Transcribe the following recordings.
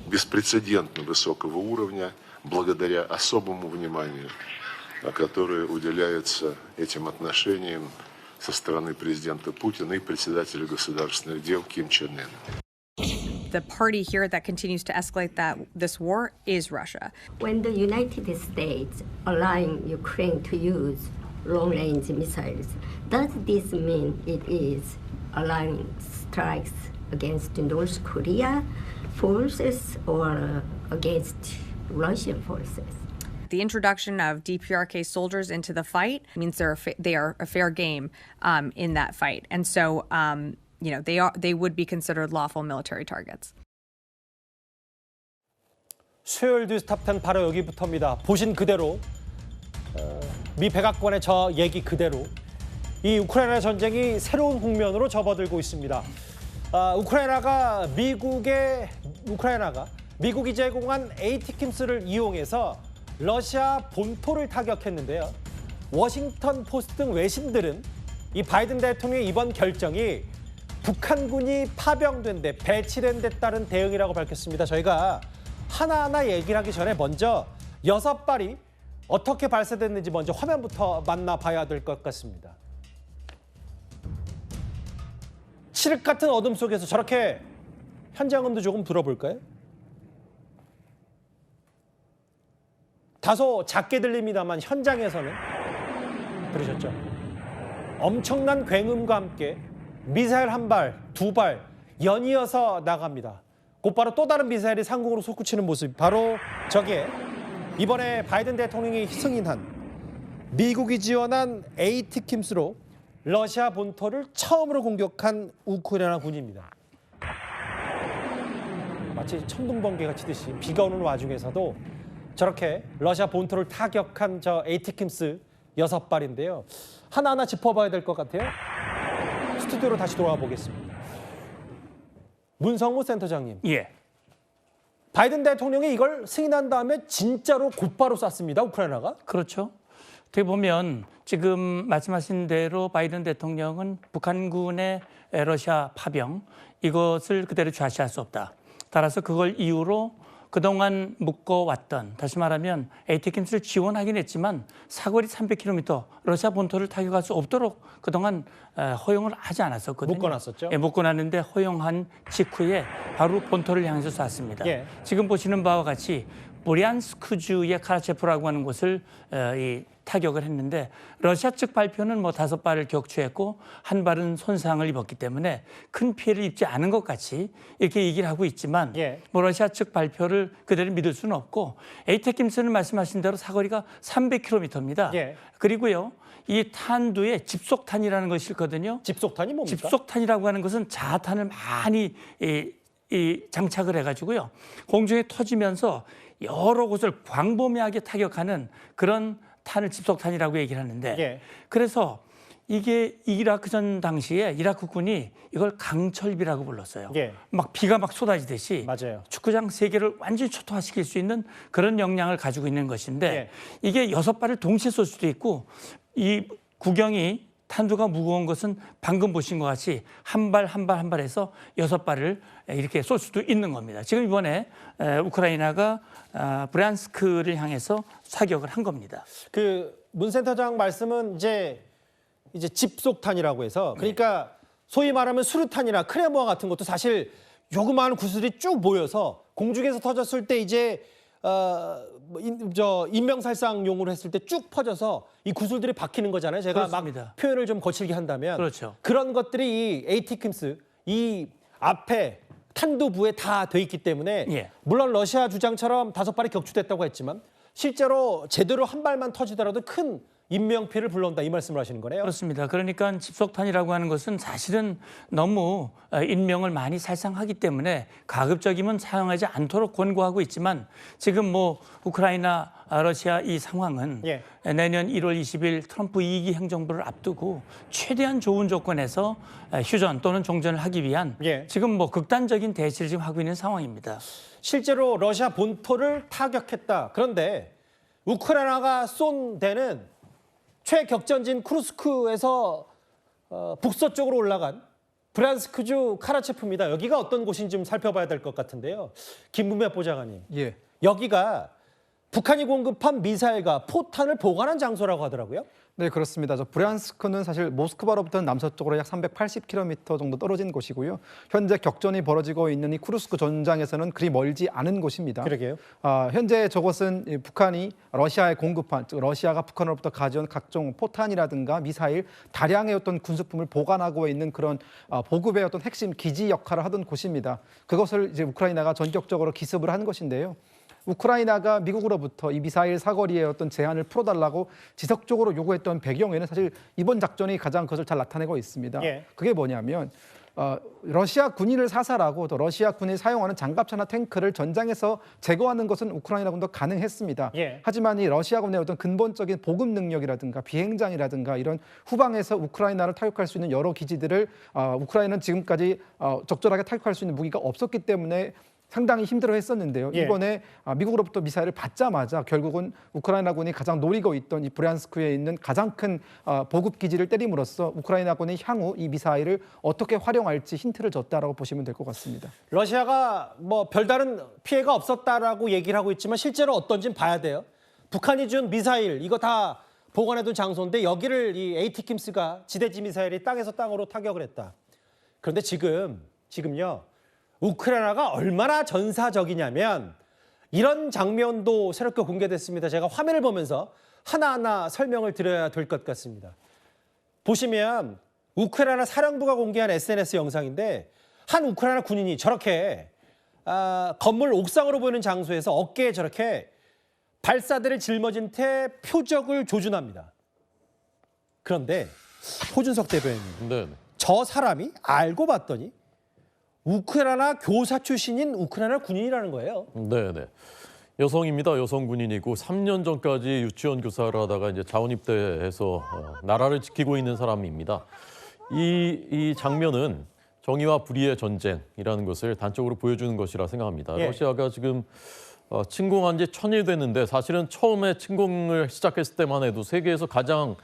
беспрецедентно высокого уровня благодаря особому вниманию, которое уделяется этим отношениям со стороны президента Путина и председателя государственных дел Ким Чен Ына. The party here that continues to escalate this war is Russia. When the United States allowing Ukraine to use long-range missiles, does this mean it is allowing strikes against North Korea forces or against Russian forces? The introduction of DPRK soldiers into the fight means they are a fair game in that fight, and so they would be considered lawful military targets. 수요일 뉴스 탑10 바로 여기부터입니다. 보신 그대로 미 백악관의 저 얘기 그대로 이 우크라이나 전쟁이 새로운 국면으로 접어들고 있습니다. 우크라이나가 미국이 제공한 에이티킴스를 이용해서 러시아 본토를 타격했는데요. 워싱턴 포스트 등 외신들은 이 바이든 대통령의 이번 결정이 북한군이 파병된 데 배치된 데 따른 대응이라고 밝혔습니다. 저희가 하나하나 얘기를 하기 전에 먼저 6발이 어떻게 발사됐는지 먼저 화면부터 만나봐야 될 것 같습니다. 칠흑 같은 어둠 속에서 저렇게 현장음도 조금 들어볼까요? 다소 작게 들립니다만 현장에서는 들으셨죠? 엄청난 굉음과 함께 미사일 한 발, 두 발 연이어서 나갑니다. 곧바로 또 다른 미사일이 상공으로 솟구치는 모습, 바로 저게 이번에 바이든 대통령이 승인한 미국이 지원한 에이티킴스로 러시아 본토를 처음으로 공격한 우크라이나 군입니다. 마치 천둥번개가 치듯이 비가 오는 와중에서도 저렇게 러시아 본토를 타격한 저 에이티킴스 6발인데요. 하나하나 짚어봐야 될 것 같아요. 스튜디오로 다시 돌아와 보겠습니다. 문성무 센터장님. 예. 바이든 대통령이 이걸 승인한 다음에 진짜로 곧바로 쐈습니다. 우크라이나가. 그렇죠. 어떻게 보면 지금 말씀하신 대로 바이든 대통령은 북한군의 러시아 파병 이것을 그대로 좌시할 수 없다. 따라서 그걸 이유로 그동안 묶어왔던, 다시 말하면 에이티킴스를 지원하긴 했지만 사거리 300km 러시아 본토를 타격할 수 없도록 그동안 허용을 하지 않았었거든요. 묶어놨었죠. 예, 묶어놨는데 허용한 직후에 바로 본토를 향해서 쐈습니다. 예. 지금 보시는 바와 같이 브리안스크주의 카라체프라고 하는 곳을 타격을 했는데 러시아 측 발표는 5발을 격추했고 한 발은 손상을 입었기 때문에 큰 피해를 입지 않은 것 같이 이렇게 얘기를 하고 있지만 예. 러시아 측 발표를 그대로 믿을 수는 없고 에이테킴스는 말씀하신 대로 사거리가 300km입니다. 예. 그리고요. 이 탄두에 집속탄이라는 것이 있거든요. 집속탄이 뭡니까? 집속탄이라고 하는 것은 자탄을 많이 장착을 해가지고요. 공중에 터지면서 여러 곳을 광범위하게 타격하는 그런 탄을 집속탄이라고 얘기를 하는데 예. 그래서 이게 이라크 전 당시에 이라크군이 이걸 강철비라고 불렀어요. 예. 막 비가 막 쏟아지듯이 맞아요. 축구장 3개를 완전히 초토화시킬 수 있는 그런 역량을 가지고 있는 것인데 예. 이게 6발을 동시에 쏠 수도 있고 이 구경이 탄두가 무거운 것은 방금 보신 것 같이 한 발 한 발 해서 6발을 이렇게 쏠 수도 있는 겁니다. 지금 이번에 우크라이나가 브리안스크를 향해서 사격을 한 겁니다. 그 문 센터장 말씀은 이제 집속탄이라고 해서 그러니까 소위 말하면 수류탄이나 크레모아 같은 것도 사실 조그마한 구슬이 쭉 모여서 공중에서 터졌을 때 이제 인명살상용으로 했을 때 쭉 퍼져서 이 구슬들이 박히는 거잖아요. 제가 그렇습니다. 막 표현을 좀 거칠게 한다면 그렇죠. 그런 것들이 이 에이티킴스 이 앞에 탄두부에 다 돼 있기 때문에 예. 물론 러시아 주장처럼 5발이 격추됐다고 했지만 실제로 제대로 한 발만 터지더라도 큰 인명피해를 불러온다 이 말씀을 하시는 거네요. 그렇습니다. 그러니까 집속탄이라고 하는 것은 사실은 너무 인명을 많이 살상하기 때문에 가급적이면 사용하지 않도록 권고하고 있지만 지금 우크라이나 러시아 이 상황은 예. 내년 1월 20일 트럼프 2기 행정부를 앞두고 최대한 좋은 조건에서 휴전 또는 종전을 하기 위한 예. 지금 극단적인 대치를 지금 하고 있는 상황입니다. 실제로 러시아 본토를 타격했다. 그런데 우크라이나가 쏜 데는 최격전진 쿠르스크에서 북서쪽으로 올라간 브란스크주 카라체프입니다. 여기가 어떤 곳인지 좀 살펴봐야 될 것 같은데요. 김문배 보좌관님. 예. 여기가 북한이 공급한 미사일과 포탄을 보관한 장소라고 하더라고요. 네, 그렇습니다. 브ян스크는 사실 모스크바로부터 남서쪽으로 약 380km 정도 떨어진 곳이고요. 현재 격전이 벌어지고 있는 이 쿠르스크 전장에서는 그리 멀지 않은 곳입니다. 그러게요. 현재 저것은 북한이 러시아에 공급한, 즉 러시아가 북한으로부터 가져온 각종 포탄이라든가 미사일 다량의 어떤 군수품을 보관하고 있는 그런 보급의 어떤 핵심 기지 역할을 하던 곳입니다. 그것을 이제 우크라이나가 전격적으로 기습을 한 것인데요. 우크라이나가 미국으로부터 이 미사일 사거리의 어떤 제한을 풀어달라고 지속적으로 요구했던 배경에는 사실 이번 작전이 가장 그것을 잘 나타내고 있습니다. 예. 그게 뭐냐면 러시아 군인을 사살하고 또 러시아 군이 사용하는 장갑차나 탱크를 전장에서 제거하는 것은 우크라이나군도 가능했습니다. 예. 하지만 이 러시아군의 어떤 근본적인 보급 능력이라든가 비행장이라든가 이런 후방에서 우크라이나를 타격할 수 있는 여러 기지들을 우크라이나는 지금까지 적절하게 타격할 수 있는 무기가 없었기 때문에 상당히 힘들어했었는데요. 예. 이번에 미국으로부터 미사일을 받자마자 결국은 우크라이나군이 가장 노리고 있던 이 브ян스크에 있는 가장 큰 보급 기지를 때림으로써 우크라이나군이 향후 이 미사일을 어떻게 활용할지 힌트를 줬다라고 보시면 될 것 같습니다. 러시아가 뭐 별다른 피해가 없었다라고 얘기를 하고 있지만 실제로 어떤지는 봐야 돼요. 북한이 준 미사일 이거 다 보관해둔 장소인데 여기를 이 에이티킴스가 지대지 미사일이 땅에서 땅으로 타격을 했다. 그런데 지금요. 우크라이나가 얼마나 전사적이냐면 이런 장면도 새롭게 공개됐습니다. 제가 화면을 보면서 하나하나 설명을 드려야 될 것 같습니다. 보시면 우크라이나 사령부가 공개한 SNS 영상인데 한 우크라이나 군인이 저렇게 건물 옥상으로 보이는 장소에서 어깨에 저렇게 발사대를 짊어진 채 표적을 조준합니다. 그런데 호준석 대변인, 네. 저 사람이 알고 봤더니 우크라이나 교사 출신인 우크라이나 군인이라는 거예요. 네. 여성입니다. 여성 군인이고 3년 전까지 유치원 교사를 하다가 이제 자원 입대해서 나라를 지키고 있는 사람입니다. 이 장면은 정의와 불의의 전쟁이라는 것을 단적으로 보여주는 것이라 생각합니다. 예. 러시아가 지금 침공한 지 1000일 됐는데 사실은 처음에 침공을 시작했을 때만 해도 세계에서 가장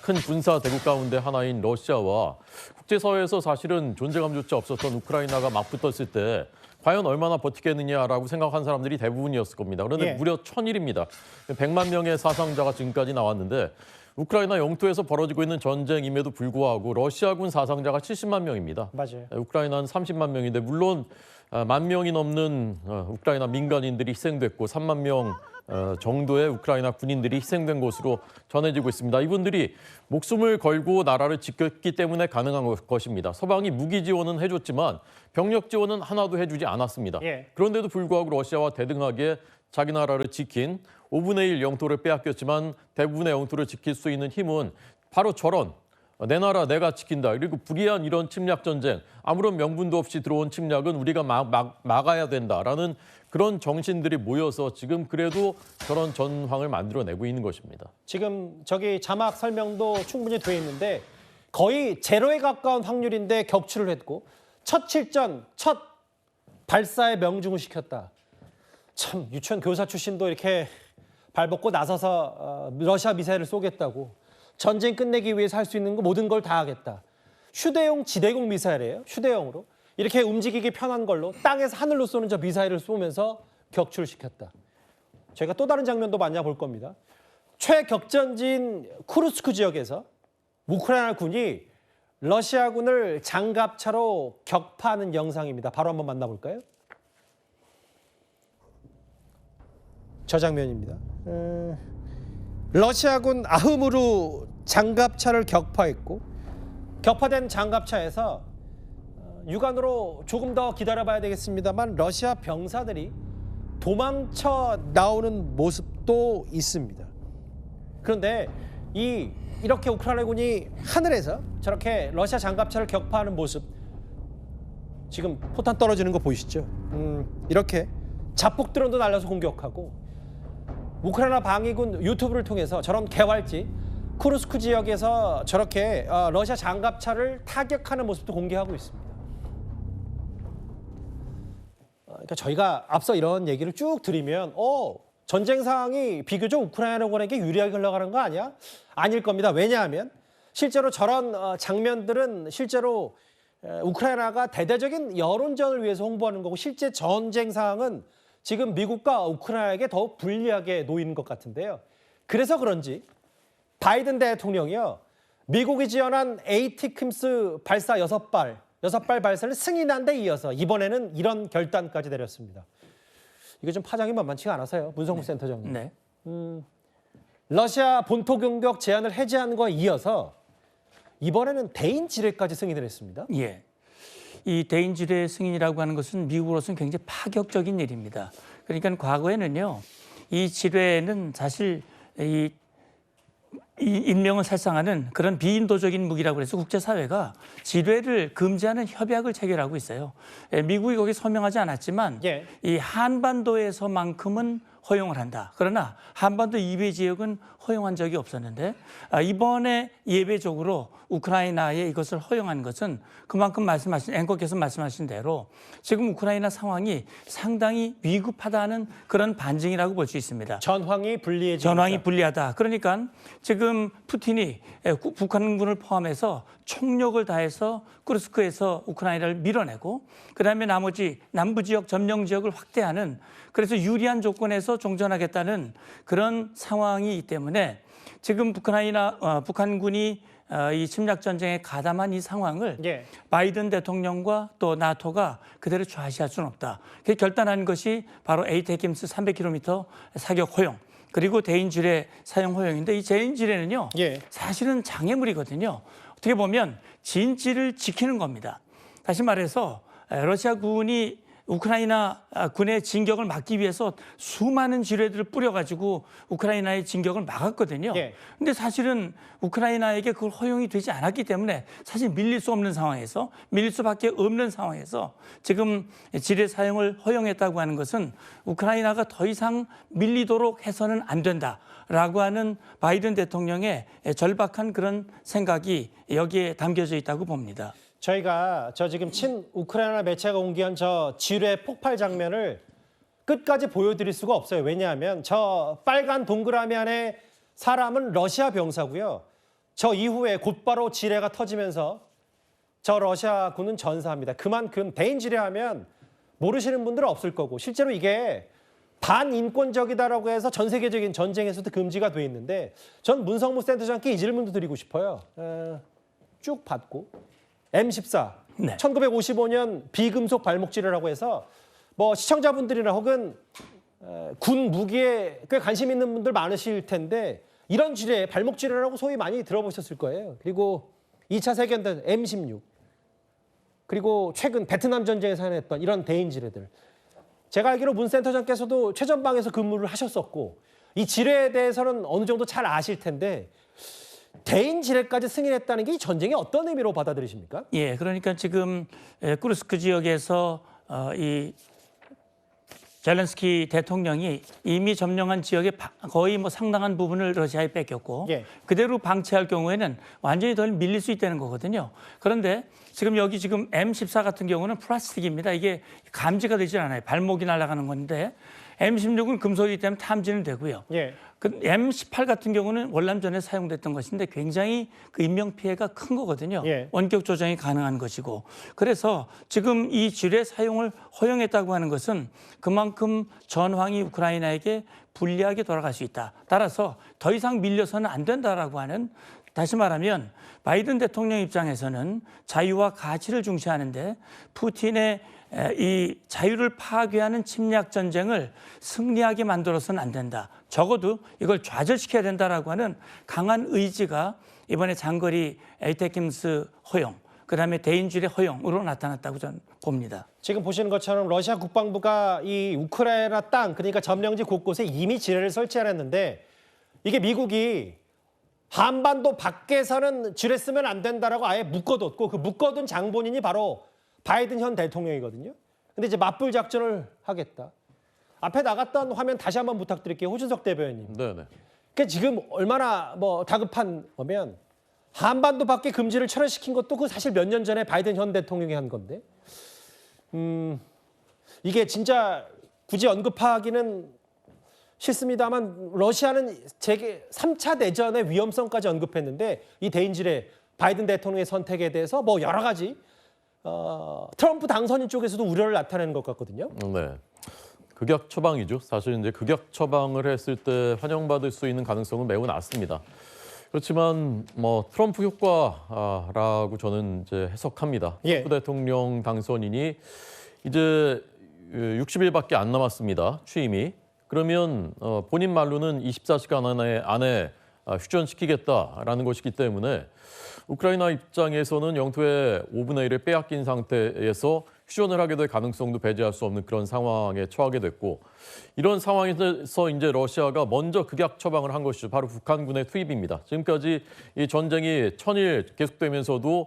큰 군사 대국 가운데 하나인 러시아와 국제사회에서 사실은 존재감조차 없었던 우크라이나가 맞붙었을 때 과연 얼마나 버티겠느냐라고 생각한 사람들이 대부분이었을 겁니다. 그런데 예. 무려 1000일입니다. 100만 명의 사상자가 지금까지 나왔는데 우크라이나 영토에서 벌어지고 있는 전쟁임에도 불구하고 러시아군 사상자가 70만 명입니다. 맞아요. 우크라이나는 30만 명인데 물론 10,000명이 넘는 우크라이나 민간인들이 희생됐고 3만 명 정도의 우크라이나 군인들이 희생된 것으로 전해지고 있습니다. 이분들이 목숨을 걸고 나라를 지켰기 때문에 가능한 것입니다. 서방이 무기 지원은 해줬지만 병력 지원은 하나도 해주지 않았습니다. 예. 그런데도 불구하고 러시아와 대등하게 자기 나라를 지킨 5분의 1 영토를 빼앗겼지만 대부분의 영토를 지킬 수 있는 힘은 바로 저런 내 나라 내가 지킨다. 그리고 불의한 이런 침략 전쟁, 아무런 명분도 없이 들어온 침략은 우리가 막아야 된다라는 그런 정신들이 모여서 지금 그래도 저런 전황을 만들어내고 있는 것입니다. 지금 저기 자막 설명도 충분히 돼 있는데 거의 제로에 가까운 확률인데 격추를 했고 첫 실전, 첫 발사에 명중을 시켰다. 참 유치원 교사 출신도 이렇게 발벗고 나서서 러시아 미사일을 쏘겠다고 전쟁 끝내기 위해서 할 수 있는 거 모든 걸 다 하겠다. 휴대용 지대공 미사일이에요. 휴대용으로. 이렇게 움직이기 편한 걸로 땅에서 하늘로 쏘는 저 미사일을 쏘면서 격추를 시켰다. 저희가 또 다른 장면도 만나볼 겁니다. 최격전지인 쿠르스크 지역에서 우크라이나 군이 러시아군을 장갑차로 격파하는 영상입니다. 바로 한번 만나볼까요? 저 장면입니다. 러시아군 아흐무르 장갑차를 격파했고 격파된 장갑차에서 육안으로 조금 더 기다려봐야 되겠습니다만 러시아 병사들이 도망쳐 나오는 모습도 있습니다. 그런데 이렇게 우크라이나군이 하늘에서 저렇게 러시아 장갑차를 격파하는 모습 지금 포탄 떨어지는 거 보이시죠? 이렇게 자폭 드론도 날려서 공격하고 우크라이나 방위군 유튜브를 통해서 저런 개활지 쿠르스크 지역에서 저렇게 러시아 장갑차를 타격하는 모습도 공개하고 있습니다. 그러니까 저희가 앞서 이런 얘기를 쭉 드리면 전쟁 상황이 비교적 우크라이나군에게 유리하게 흘러가는 거 아니야? 아닐 겁니다. 왜냐하면 실제로 저런 장면들은 실제로 우크라이나가 대대적인 여론전을 위해서 홍보하는 거고 실제 전쟁 상황은 지금 미국과 우크라이나에게 더욱 불리하게 놓이는 것 같은데요. 그래서 그런지 바이든 대통령이요. 미국이 지원한 ATACMS 발사 6발 발사를 승인한 데 이어서 이번에는 이런 결단까지 내렸습니다. 이게 좀 파장이 만만치가 않아서요. 문성무 센터장님. 네. 러시아 본토 공격 제한을 해제한 거에 이어서 이번에는 대인 지뢰까지 승인을 했습니다. 예. 이 대인 지뢰 승인이라고 하는 것은 미국으로서는 굉장히 파격적인 일입니다. 그러니까 과거에는요, 이 지뢰는 사실 이 인명을 살상하는 그런 비인도적인 무기라고 해서 국제사회가 지뢰를 금지하는 협약을 체결하고 있어요. 미국이 거기 서명하지 않았지만 예. 이 한반도에서만큼은 허용을 한다. 그러나 한반도 이외 지역은 허용한 적이 없었는데 이번에 예외적으로 우크라이나에 이것을 허용한 것은 그만큼 앵커께서 말씀하신 대로 지금 우크라이나 상황이 상당히 위급하다는 그런 반증이라고 볼 수 있습니다. 전황이 불리해지고 전황이 불리하다. 그러니까 지금 푸틴이 북한군을 포함해서 총력을 다해서 쿠르스크에서 우크라이나를 밀어내고 그다음에 나머지 남부 지역 점령 지역을 확대하는 그래서 유리한 조건에서 종전하겠다는 그런 상황이기 때문에 지금 북한군이 이 침략 전쟁에 가담한 이 상황을 예. 바이든 대통령과 또 나토가 그대로 좌시할 수는 없다. 그 결단한 것이 바로 ATACMS 300km 사격 허용 그리고 대인 지뢰 사용 허용인데 이 대인 지뢰는요 예. 사실은 장애물이거든요. 어떻게 보면 진지를 지키는 겁니다. 다시 말해서 러시아 군이 우크라이나 군의 진격을 막기 위해서 수많은 지뢰들을 뿌려가지고 우크라이나의 진격을 막았거든요. 예. 근데 사실은 우크라이나에게 그걸 허용이 되지 않았기 때문에 사실 밀릴 수 없는 상황에서 밀릴 수밖에 없는 상황에서 지금 지뢰 사용을 허용했다고 하는 것은 우크라이나가 더 이상 밀리도록 해서는 안 된다라고 하는 바이든 대통령의 절박한 그런 생각이 여기에 담겨져 있다고 봅니다. 저희가 지금 친 우크라이나 매체가 공개한 저 지뢰 폭발 장면을 끝까지 보여드릴 수가 없어요. 왜냐하면 저 빨간 동그라미 안에 사람은 러시아 병사고요. 저 이후에 곧바로 지뢰가 터지면서 저 러시아군은 전사합니다. 그만큼 대인 지뢰하면 모르시는 분들은 없을 거고 실제로 이게 반인권적이다라고 해서 전 세계적인 전쟁에서도 금지가 돼 있는데 전 문성무 센터장께 이 질문도 드리고 싶어요. 쭉 받고. M14, 네. 1955년 비금속 발목지뢰라고 해서 뭐 시청자분들이나 혹은 군 무기에 꽤 관심 있는 분들 많으실 텐데 이런 지뢰, 발목지뢰라고 소위 많이 들어보셨을 거예요. 그리고 2차 세계대전 M16, 그리고 최근 베트남 전쟁에 사용했던 이런 대인 지뢰들. 제가 알기로 문 센터장께서도 최전방에서 근무를 하셨었고 이 지뢰에 대해서는 어느 정도 잘 아실 텐데 대인 지뢰까지 승인했다는 게 이 전쟁이 어떤 의미로 받아들이십니까? 예, 그러니까 지금 쿠르스크 지역에서 이 젤렌스키 대통령이 이미 점령한 지역의 거의 뭐 상당한 부분을 러시아에 뺏겼고 예. 그대로 방치할 경우에는 완전히 덜 밀릴 수 있다는 거거든요. 그런데 지금 여기 지금 M14 같은 경우는 플라스틱입니다. 이게 감지가 되지 않아요. 발목이 날아가는 건데 M16은 금속이기 때문에 탐지는 되고요. 예. 그 M18 같은 경우는 월남전에 사용됐던 것인데 굉장히 그 인명 피해가 큰 거거든요. 예. 원격 조정이 가능한 것이고. 그래서 지금 이 지뢰 사용을 허용했다고 하는 것은 그만큼 전황이 우크라이나에게 불리하게 돌아갈 수 있다. 따라서 더 이상 밀려서는 안 된다라고 하는 다시 말하면 바이든 대통령 입장에서는 자유와 가치를 중시하는데 푸틴의 이 자유를 파괴하는 침략 전쟁을 승리하게 만들어서는 안 된다. 적어도 이걸 좌절시켜야 된다라고 하는 강한 의지가 이번에 장거리 ATACMS 허용, 그다음에 대인 지뢰 허용으로 나타났다고 저는 봅니다. 지금 보시는 것처럼 러시아 국방부가 이 우크라이나 땅, 그러니까 점령지 곳곳에 이미 지뢰를 설치하랬는데 이게 미국이 한반도 밖에서는 지뢰 쓰면 안 된다라고 아예 묶어뒀고 그 묶어둔 장본인이 바로 바이든 현 대통령이거든요. 근데 이제 맞불 작전을 하겠다. 앞에 나갔던 화면 다시 한번 부탁드릴게요. 호준석 대변인. 네네. 그러니까 지금 얼마나 뭐 다급한 거면 한반도 밖에 금지를 철회시킨 것도 그 사실 몇 년 전에 바이든 현 대통령이 한 건데 이게 진짜 굳이 언급하기는 싫습니다만 러시아는 제게 3차 대전의 위험성까지 언급했는데 이 대인 지뢰 바이든 대통령의 선택에 대해서 뭐 여러 가지 트럼프 당선인 쪽에서도 우려를 나타내는 것 같거든요. 네. 극약 처방이죠. 사실 이제 극약 처방을 했을 때 환영받을 수 있는 가능성은 매우 낮습니다. 그렇지만 뭐 트럼프 효과라고 저는 이제 해석합니다. 예. 트럼프 대통령 당선인이 이제 60일밖에 안 남았습니다. 취임이. 그러면 본인 말로는 24시간 안에 휴전시키겠다라는 것이기 때문에 우크라이나 입장에서는 영토의 5분의 1을 빼앗긴 상태에서 휴전을 하게 될 가능성도 배제할 수 없는 그런 상황에 처하게 됐고, 이런 상황에서 이제 러시아가 먼저 극약 처방을 한 것이죠. 바로 북한군의 투입입니다. 지금까지 이 전쟁이 1000일 계속되면서도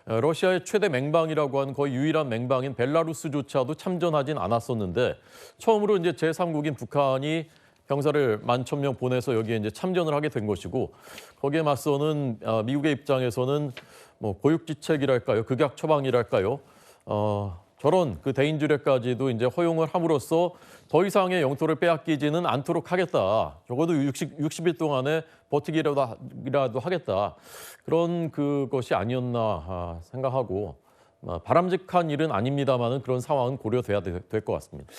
러시아의 최대 맹방이라고 하는 거의 유일한 맹방인 벨라루스조차도 참전하진 않았었는데, 처음으로 이제 제3국인 북한이 병사를 11,000명 보내서 여기에 이제 참전을 하게 된 것이고, 거기에 맞서는 미국의 입장에서는 뭐 고육지책이랄까요, 극약 처방이랄까요, 저런 그 대인주례까지도 이제 허용을 함으로써 더 이상의 영토를 빼앗기지는 않도록 하겠다. 적어도 60일 동안에 버티기라도 하겠다. 그런 그것이 아니었나 생각하고, 바람직한 일은 아닙니다만은 그런 상황은 고려돼야 될 것 같습니다.